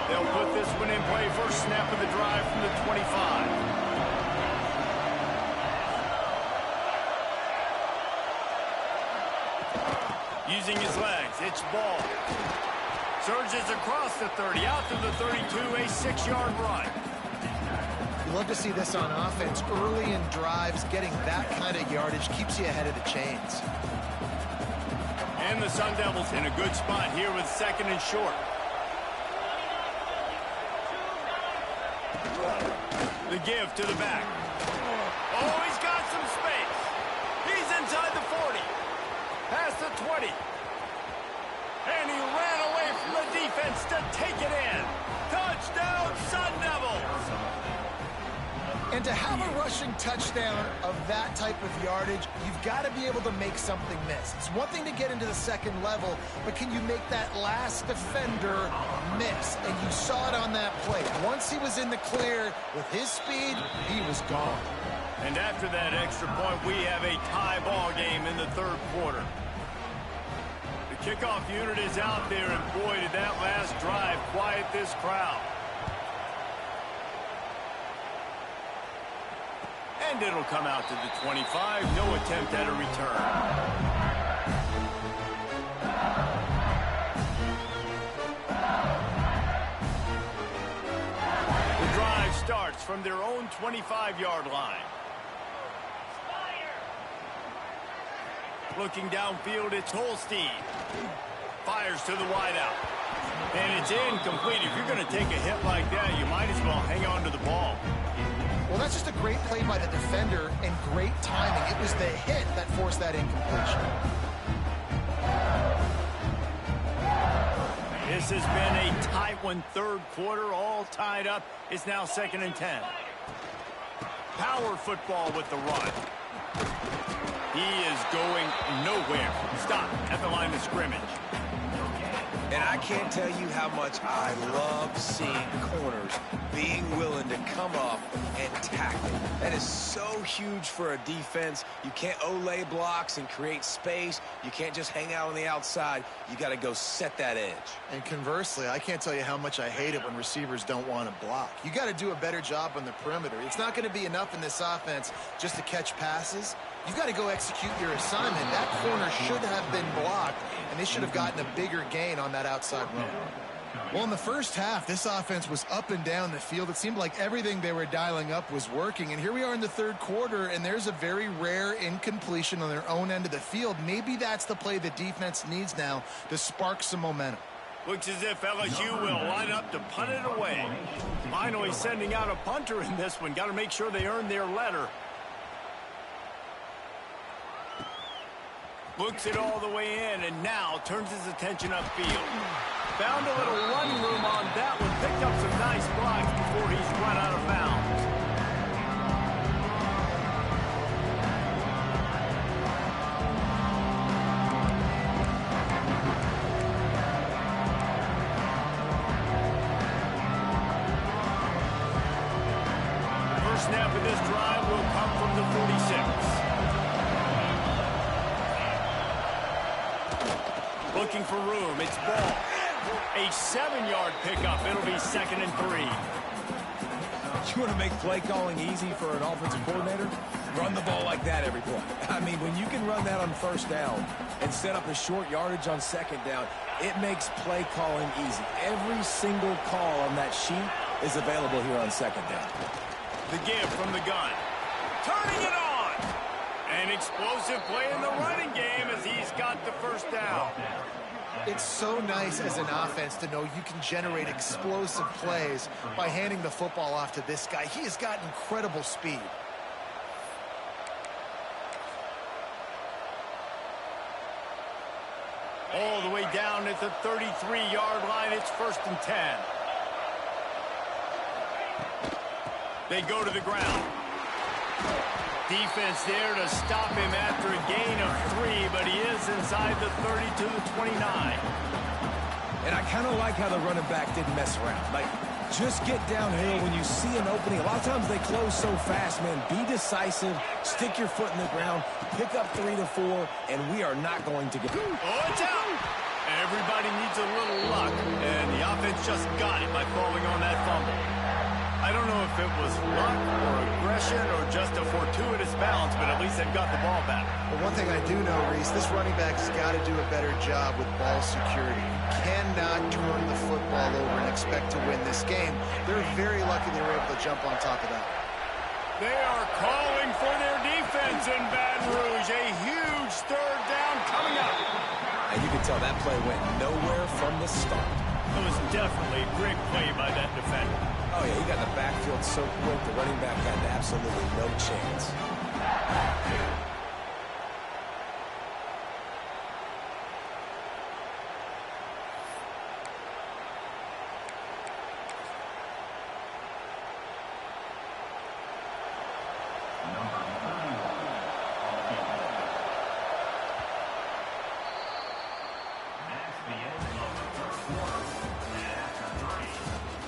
They'll put this one in play. First snap of the drive from the 25. Using his legs, it's Ball. Surges across the 30, out to the 32, a 6-yard run. You love to see this on offense. Early in drives, getting that kind of yardage keeps you ahead of the chains. And And the Sun Devils in a good spot here with second and short. The give to the back. Oh, he's got some space. He's inside the 40. Past the 20. And he ran away from the defense to take it in. Touchdown, Sun Devils! And to have a rushing touchdown of that type of yardage, you've got to be able to make something miss. It's one thing to get into the second level, but can you make that last defender miss? And you saw it on that play. Once he was in the clear with his speed, he was gone. And after that extra point, we have a tie ball game in the third quarter. The kickoff unit is out there, and boy, did that last drive quiet this crowd. And it'll come out to the 25. No attempt at a return. The drive starts from their own 25-yard line. Looking downfield, it's Holstein. Fires to the wideout. And it's incomplete. If you're going to take a hit like that, you might as well hang on to the ball. Well, that's just a great play by the defender and great timing. It was the hit that forced that incompletion. This has been a tight one, third quarter, all tied up. It's now 2nd and 10. Power football with the run. He is going nowhere. Stop at the line of scrimmage. And I can't tell you how much I love seeing corners being willing to come up and tackle. That is so huge for a defense. You can't olay blocks and create space. You can't just hang out on the outside. You got to go set that edge. And conversely, I can't tell you how much I hate it when receivers don't want to block. You got to do a better job on the perimeter. It's not going to be enough in this offense just to catch passes. You've got to go execute your assignment. That corner should have been blocked, and they should have gotten a bigger gain on that outside run. Well, in the first half, this offense was up and down the field. It seemed like everything they were dialing up was working. And here we are in the third quarter, and there's a very rare incompletion on their own end of the field. Maybe that's the play the defense needs now to spark some momentum. Looks as if LSU will line up to punt it away. Finally sending out a punter in this one. Got to make sure they earn their letter. Looks it all the way in, and now turns his attention upfield. Found a little running room on that one. Picked up some nice blocks before he's run out of bounds. First snap of this drive will come from the 46. Looking for room. It's ball. A 7-yard pickup. It'll be 2nd and 3. You want to make play calling easy for an offensive coordinator? Run the ball like that every play. I mean, when you can run that on first down and set up a short yardage on second down, it makes play calling easy. Every single call on that sheet is available here on second down. The give from the gun. Turning it on. An explosive play in the running game as he's got the first down. It's so nice as an offense to know you can generate explosive plays by handing the football off to this guy. He has got incredible speed. All the way down at the 33-yard line. It's 1st and 10. They go to the ground. Defense there to stop him after a gain of 3, but he is inside the 30 to the 29. And I kind of like how the running back didn't mess around. Like, just get downhill when you see an opening. A lot of times they close so fast, man. Be decisive, stick your foot in the ground, pick up 3 to 4, and we are not going to get... Oh, it's out! Everybody needs a little luck, and the offense just got it by falling on that fumble. I don't know if it was luck or aggression or just a fortuitous bounce, but at least they've got the ball back. Well, one thing I do know, Reese, this running back has got to do a better job with ball security. You cannot turn the football over and expect to win this game. They're very lucky they were able to jump on top of that. They are calling for their defense in Baton Rouge. A huge third down coming up. And you can tell that play went nowhere from the start. It was definitely a great play by that defender. Oh, yeah, he got the backfield so quick, the running back had absolutely no chance.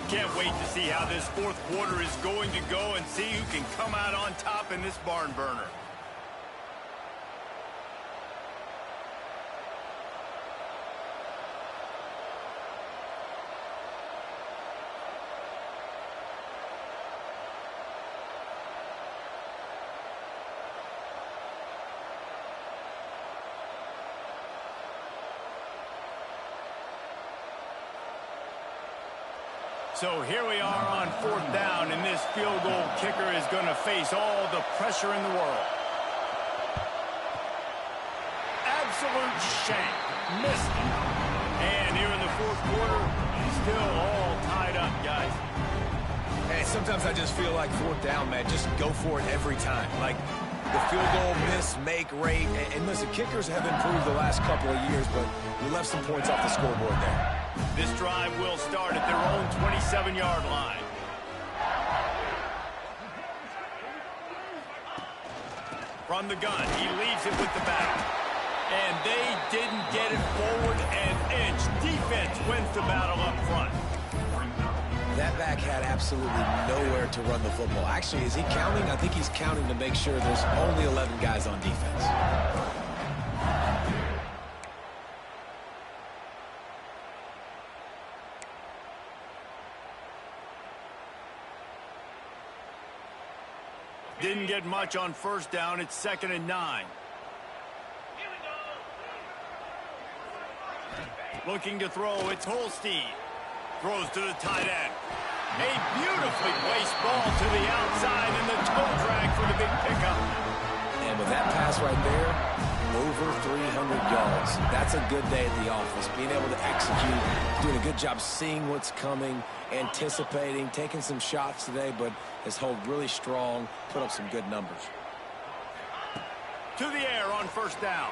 Can't wait to see how this fourth quarter is going to go and see who can come out on top in this barn burner. So here we are on fourth down, and this field goal kicker is going to face all the pressure in the world. Absolute shank. Missed it. And here in the fourth quarter, still all tied up, guys. Hey, sometimes I just feel like fourth down, man. Just go for it every time. Like the field goal miss, make rate. And listen, kickers have improved the last couple of years, but we left some points off the scoreboard there. This drive will start at their own 27-yard line. From the gun, he leaves it with the back. And they didn't get it forward an inch. Defense wins the battle up front. That back had absolutely nowhere to run the football. Actually, is he counting? I think he's counting to make sure there's only 11 guys on defense. Didn't get much on first down. It's 2nd and 9. Looking to throw. It's Holstein. Throws to the tight end. A beautifully placed ball to the outside and the toe drag for the big pickup. And with that pass right there, over 300 yards. That's a good day at the office. Being able to execute, doing a good job seeing what's coming, anticipating, taking some shots today, but has held really strong, put up some good numbers. To the air on first down.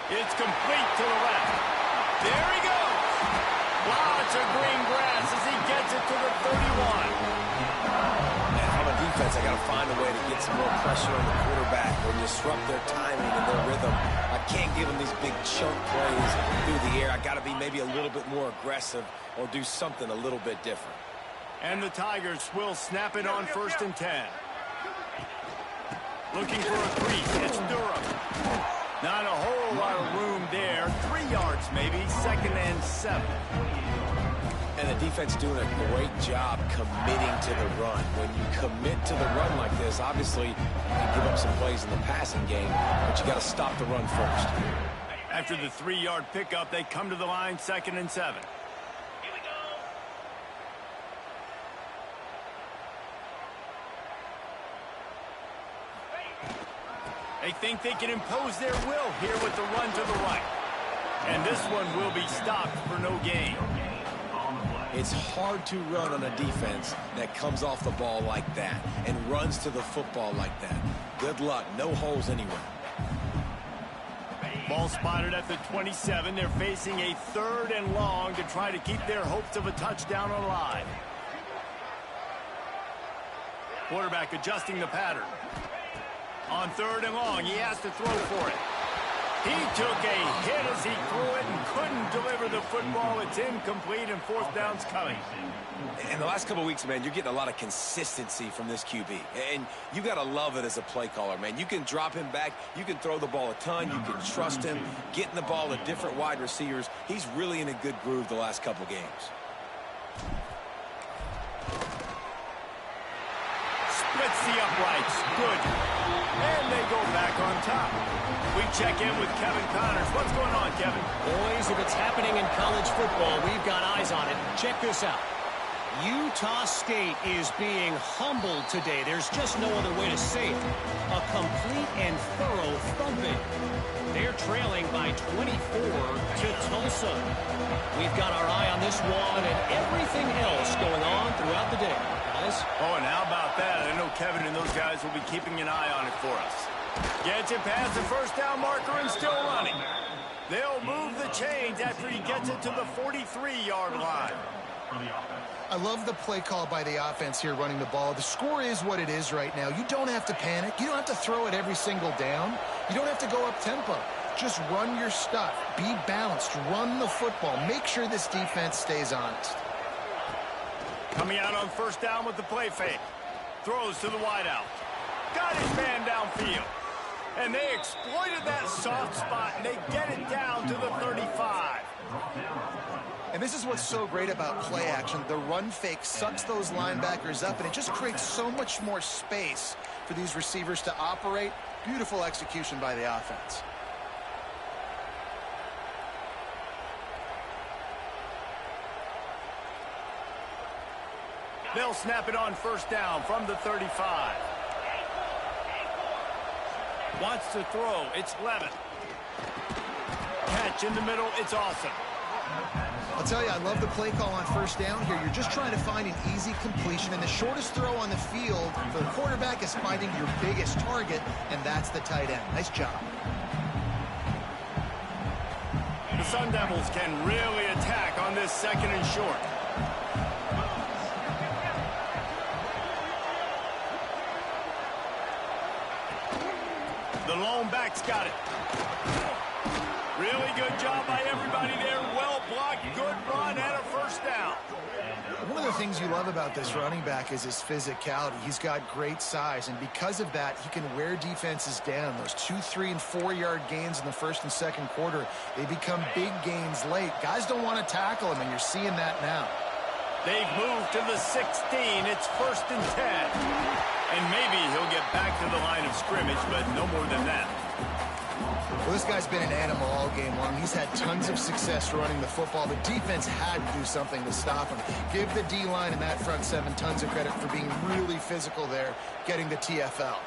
It's complete to the left. There he goes. Lots of green grass as he gets it to the 31. And from a defense, I got to find a way to get some more pressure on the quarterback or disrupt their timing and their rhythm. I can't give them these big chunk plays through the air. I got to be maybe a little bit more aggressive or do something a little bit different. And the Tigers will snap it on 1st and 10. Looking for a crease. It's Durham. Not a whole lot of room there. 3 yards maybe. 2nd and 7. And the defense doing a great job committing to the run. When you commit to the run like this, obviously you can give up some plays in the passing game, but you got to stop the run first. After the 3-yard pickup, they come to the line 2nd and 7. They think they can impose their will here with the run to the right. And this one will be stopped for no gain. It's hard to run on a defense that comes off the ball like that and runs to the football like that. Good luck. No holes anywhere. Ball spotted at the 27. They're facing a 3rd and long to try to keep their hopes of a touchdown alive. Quarterback adjusting the pattern. On 3rd and long, he has to throw for it. He took a hit as he threw it and couldn't deliver the football. It's incomplete, and 4th down's coming. In the last couple of weeks, man, you're getting a lot of consistency from this QB. And you got to love it as a play caller, man. You can drop him back. You can throw the ball a ton. You can trust him. Getting the ball to different wide receivers. He's really in a good groove the last couple games. Splits the uprights. Good. And they go back on top. We check in with Kevin Connors. What's going on, Kevin? Boys, if it's happening in college football, we've got eyes on it. Check this out. Utah State is being humbled today. There's just no other way to say it. A complete and thorough thumping. They're trailing by 24 to Tulsa. We've got our eye on this one and everything else going on throughout the day, guys. Oh, and how about that? I know Kevin and those guys will be keeping an eye on it for us. Gets it past the first down marker and still running. They'll move the chains after he gets it to the 43-yard line. I love the play call by the offense here running the ball. The score is what it is right now. You don't have to panic. You don't have to throw it every single down. You don't have to go up tempo. Just run your stuff. Be balanced. Run the football. Make sure this defense stays honest. Coming out on first down with the play fake. Throws to the wideout. Got his man downfield. And they exploited that soft spot, and they get it down to the 35. And this is what's so great about play action. The run fake sucks those linebackers up, and it just creates so much more space for these receivers to operate. Beautiful execution by the offense. They'll snap it on first down from the 35. Wants to throw. It's Levin. Catch in the middle. It's awesome. I'll tell you, I love the play call on first down here. You're just trying to find an easy completion, and the shortest throw on the field for the quarterback is finding your biggest target, and that's the tight end. Nice job. The Sun Devils can really attack on this second and short. The lone back's got it. Really good job by everybody there. Well blocked, good run, and a first down. One of the things you love about this running back is his physicality. He's got great size, and because of that, he can wear defenses down. Those 2, 3, and 4-yard gains in the first and second quarter, they become big gains late. Guys don't want to tackle him, and you're seeing that now. They've moved to the 16. It's first and 10. And maybe he'll get back to the line of scrimmage, but no more than that. Well, this guy's been an animal all game long. He's had tons of success running the football. The defense had to do something to stop him. Give the D-line and that front seven tons of credit for being really physical there, getting the TFL.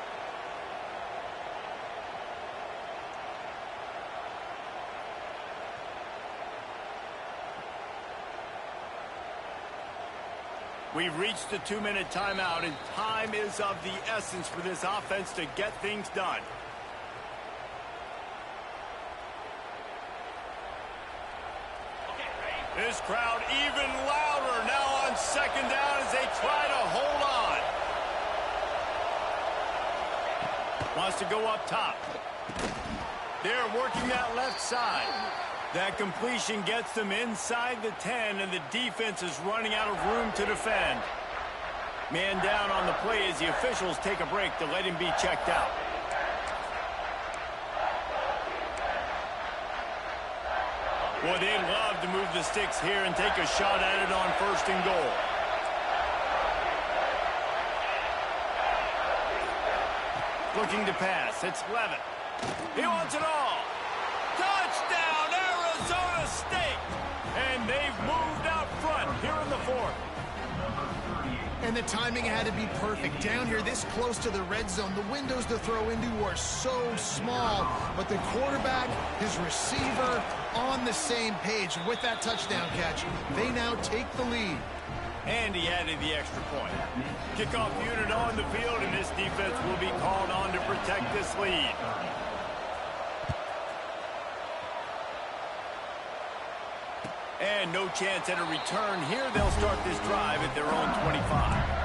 We've reached the 2-minute timeout, and time is of the essence for this offense to get things done. This crowd even louder now on second down as they try to hold on. Wants to go up top. They're working that left side. That completion gets them inside the 10, and the defense is running out of room to defend. Man down on the play as the officials take a break to let him be checked out. Boy, they'd love to move the sticks here and take a shot at it on first and goal. Looking to pass. It's Levin. He wants it all. Touchdown, Arizona State! And they've moved out front here in the fourth. And the timing had to be perfect. Down here, this close to the red zone, the windows to throw into are so small, but the quarterback, his receiver, on the same page. With that touchdown catch, they now take the lead. And he added the extra point. Kickoff unit on the field, and this defense will be called on to protect this lead. And no chance at a return here. They'll start this drive at their own 25.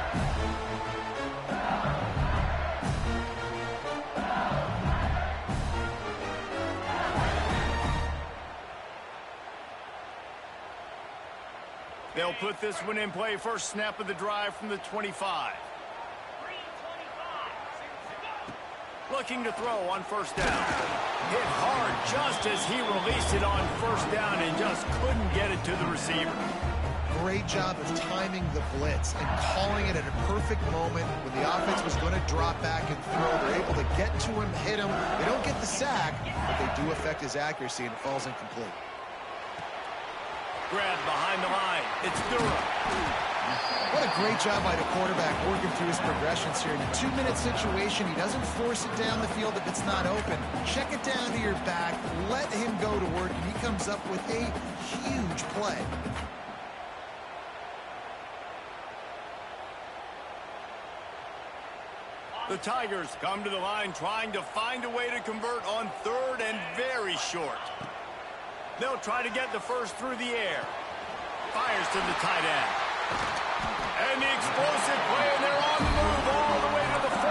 They'll put this one in play. First snap of the drive from the 25. Looking to throw on first down. Hit hard just as he released it on first down and just couldn't get it to the receiver. Great job of timing the blitz and calling it at a perfect moment when the offense was going to drop back and throw. They're able to get to him, hit him. They don't get the sack, but they do affect his accuracy, and it falls incomplete. Grab behind the line. It's Durham. What a great job by the quarterback working through his progressions here. In a 2-minute situation, he doesn't force it down the field if it's not open. Check it down to your back, let him go to work, and he comes up with a huge play. The Tigers come to the line trying to find a way to convert on 3rd and very short. They'll try to get the first through the air. Fires to the tight end. And the explosive play, and they're on the move all the way to the 44.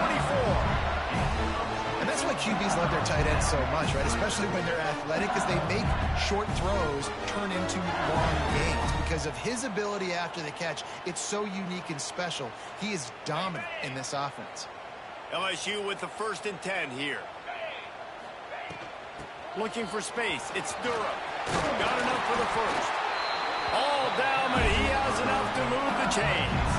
And that's why QBs love their tight ends so much, right? Especially when they're athletic, because they make short throws turn into long gains. Because of his ability after the catch, it's so unique and special. He is dominant in this offense. LSU with the 1st and 10 here. Looking for space. It's Durham. Got enough for the first. All down, but he has enough to move the chains.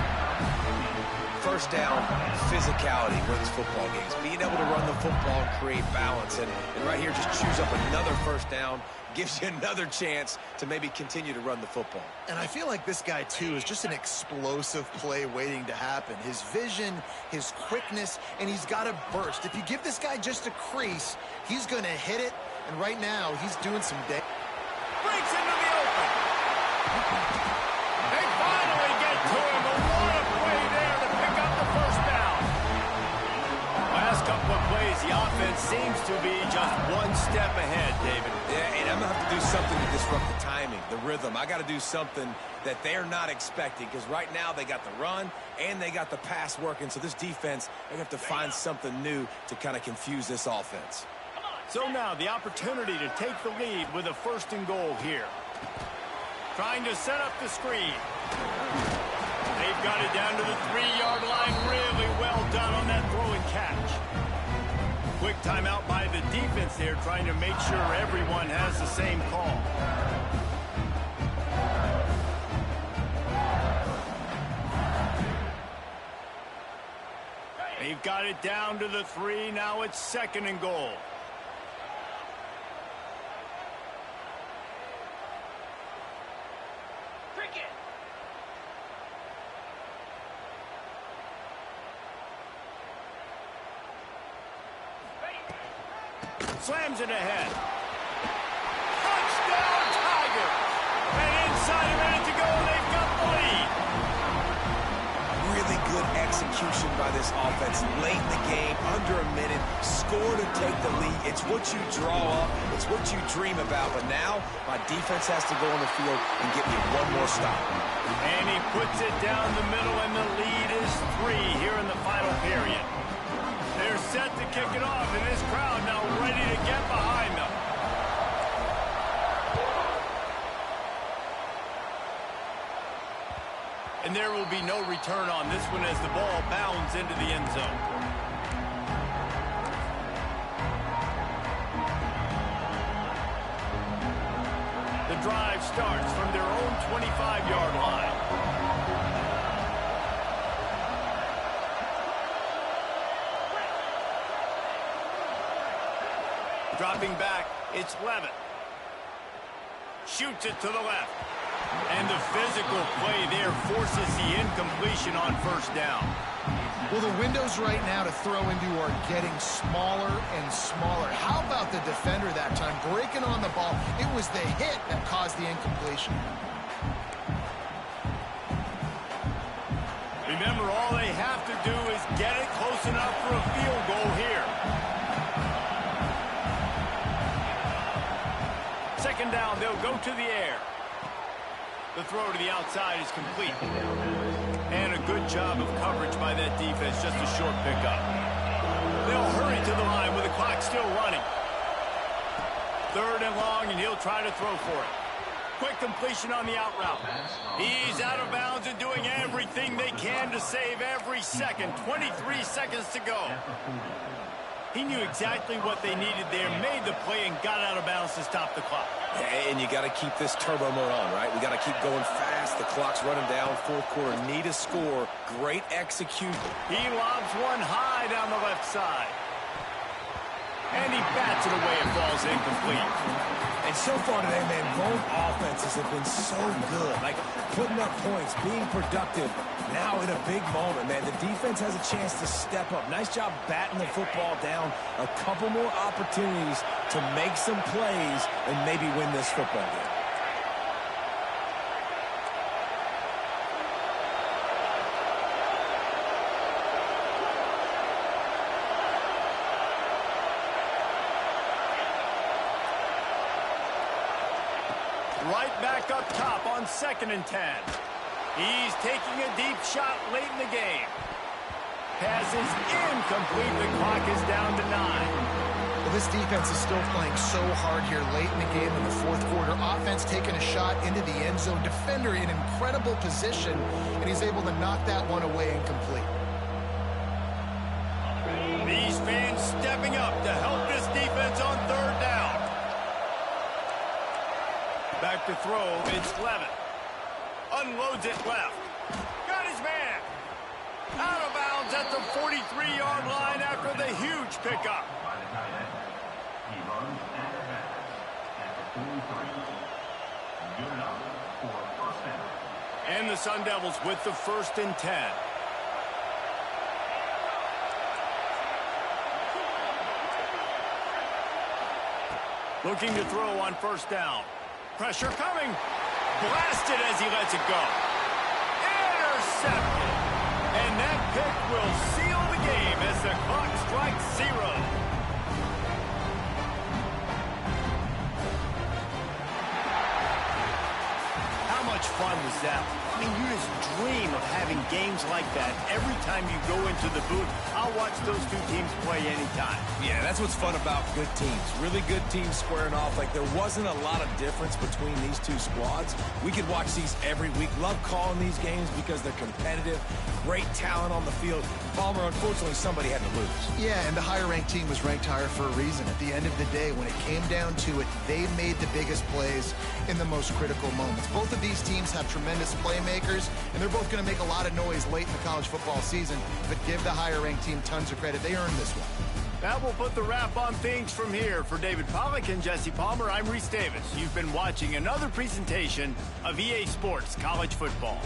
First down, physicality wins football games. Being able to run the football and create balance. And right here, just choose up another first down. Gives you another chance to maybe continue to run the football. And I feel like this guy, too, is just an explosive play waiting to happen. His vision, his quickness, and he's got a burst. If you give this guy just a crease, he's going to hit it. And right now, he's doing some day. Breaks into the open. They finally get to him. But what a play there to pick up the first down. Last couple of plays, the offense seems to be just one step ahead, David. Yeah, and I'm going to have to do something to disrupt the timing, the rhythm. I got to do something that they're not expecting, because right now they got the run and they got the pass working. So this defense, they have to find something new to kind of confuse this offense. So now the opportunity to take the lead with a 1st and goal here. Trying to set up the screen. They've got it down to the 3-yard line. Really well done on that throw and catch. Quick timeout by the defense there, trying to make sure everyone has the same call. They've got it down to the 3. Now it's 2nd and goal. Slams it ahead. Touchdown, Tigers! And inside a minute to go, they've got the lead. Really good execution by this offense late in the game, under a minute, score to take the lead. It's what you draw up, it's what you dream about, but now my defense has to go on the field and get me one more stop. And he puts it down the middle, and the lead is 3 here in the final period. They're set to kick it off, and this crowd now ready to get behind them. And there will be no return on this one as the ball bounds into the end zone. The drive starts from their own 25-yard line. Dropping back, it's Levitt. Shoots it to the left. And the physical play there forces the incompletion on 1st down. Well, the windows right now to throw into are getting smaller and smaller. How about the defender that time breaking on the ball? It was the hit that caused the incompletion. Remember, all they have to do is get it close enough for a field goal here. 2nd down, they'll go to the air. The throw to the outside is complete. And a good job of coverage by that defense, just a short pickup. They'll hurry to the line with the clock still running. 3rd and long, and he'll try to throw for it. Quick completion on the out route. He's out of bounds and doing everything they can to save every second. 23 seconds to go. He knew exactly what they needed there, made the play, and got out of bounds to stop the clock. Yeah, and you got to keep this turbo mode on, right? We got to keep going fast. The clock's running down. 4th quarter, need a score. Great execution. He lobs one high down the left side. And he bats it away. It falls incomplete. And so far today, man, both offenses have been so good. Like, putting up points, being productive. Now in a big moment, man, the defense has a chance to step up. Nice job batting the football down. A couple more opportunities to make some plays and maybe win this football game. Right back up top on 2nd and 10. He's taking a deep shot late in the game. Pass is incomplete. The clock is down to 9. Well, this defense is still playing so hard here late in the game in the 4th quarter. Offense taking a shot into the end zone. Defender in incredible position, and he's able to knock that one away incomplete. These fans stepping up to help this defense on 3rd down. Back to throw, it's Levin. Unloads it left. Got his man. Out of bounds at the 43-yard line after the huge pickup. By the tight end. He runs and advances at the 43. Good enough for first down. And the Sun Devils with the 1st and 10. Looking to throw on 1st down. Pressure coming. Blasted as he lets it go. Intercepted. And that pick will seal the game as the clock strikes 0. How much fun was that? I mean, you just dream of having games like that every time you go into the booth. I'll watch those two teams play anytime. Yeah, that's what's fun about good teams. Really good teams squaring off. Like, there wasn't a lot of difference between these two squads. We could watch these every week. Love calling these games because they're competitive. Great talent on the field. Palmer, unfortunately, somebody had to lose. Yeah, and the higher-ranked team was ranked higher for a reason. At the end of the day, when it came down to it, they made the biggest plays in the most critical moments. Both of these teams have tremendous playmakers, and they're both going to make a lot of noise late in the college football season, but give the higher-ranked team tons of credit. They earned this one. That will put the wrap on things from here. For David Pollack and Jesse Palmer, I'm Reese Davis. You've been watching another presentation of EA Sports College Football.